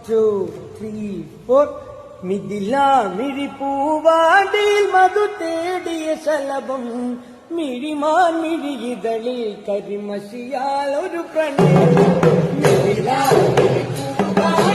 2, 3, 4. മിഥില മിഴിപ്പൂവാടിയിൽ മധു തേടിയ ശലഭം മിഴിമാൻ മിഴികളിൽ കരിമഷിയാൽ ഒരു പ്രണയം. മിഥില മിഴിപ്പൂവാടിയിൽ